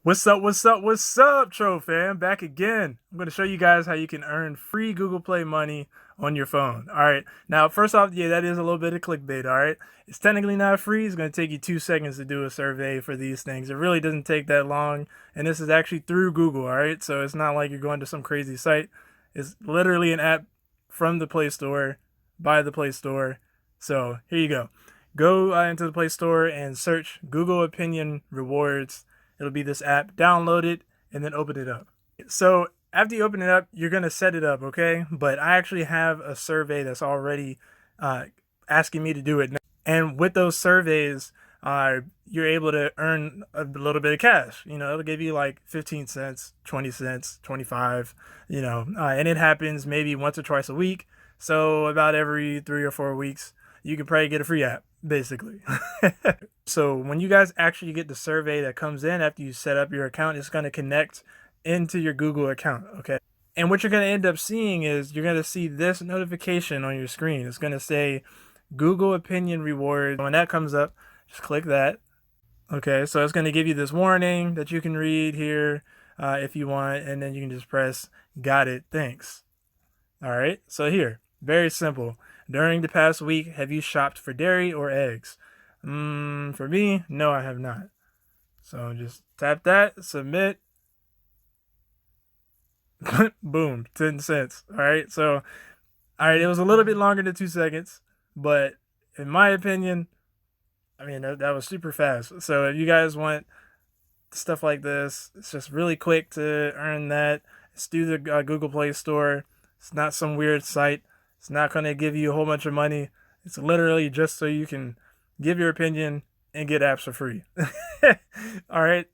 What's up, Tro fam? Back again. I'm going to show you guys how you can earn free Google Play money on your phone. All right. Now, first off, yeah, that is a little bit of clickbait. All right. It's technically not free. It's going to take you 2 seconds to do a survey for these things. It really doesn't take that long. And this is actually through Google. All right. So it's not like you're going to some crazy site. It's literally an app from the Play Store, by the Play Store. So here you go. Go into the Play Store and search Google Opinion Rewards. It'll be this app. Download it and then open it up. So after you open it up, you're going to set it up, okay? But I actually have a survey that's already asking me to do it now. And with those surveys, you're able to earn a little bit of cash. You know, it'll give you like 15 cents, 20 cents, 25, and it happens maybe once or twice a week. So about every 3 or 4 weeks, you can probably get a free app, basically. So when you guys actually get the survey that comes in after you set up your account, it's going to connect into your Google account, okay? And what you're going to end up seeing is you're going to see this notification on your screen. It's going to say Google Opinion Reward. When that comes up, just click that. Okay, so it's going to give you this warning that you can read here if you want, and then you can just press got it, thanks. All right, so here, very simple. During the past week, have you shopped for dairy or eggs? For me, no, I have not. So just tap that, submit. Boom, 10 cents. All right, so, all right, it was a little bit longer than 2 seconds, but in my opinion, I mean, that was super fast. So if you guys want stuff like this, it's just really quick to earn that. It's through the Google Play Store. It's not some weird site. It's not going to give you a whole bunch of money. It's literally just so you can give your opinion and get apps for free. All right.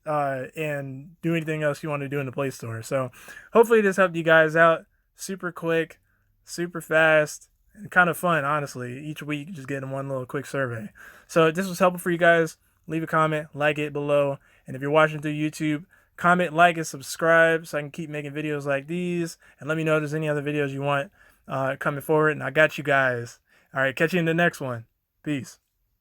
And do anything else you want to do in the Play Store. So hopefully this helped you guys out. Super quick, super fast, and kind of fun, honestly. Each week, just getting one little quick survey. So if this was helpful for you guys, leave a comment, like it below. And if you're watching through YouTube, comment, like, and subscribe so I can keep making videos like these. And let me know if there's any other videos you want coming forward. And I got you guys. All right, catch you in the next one. Peace.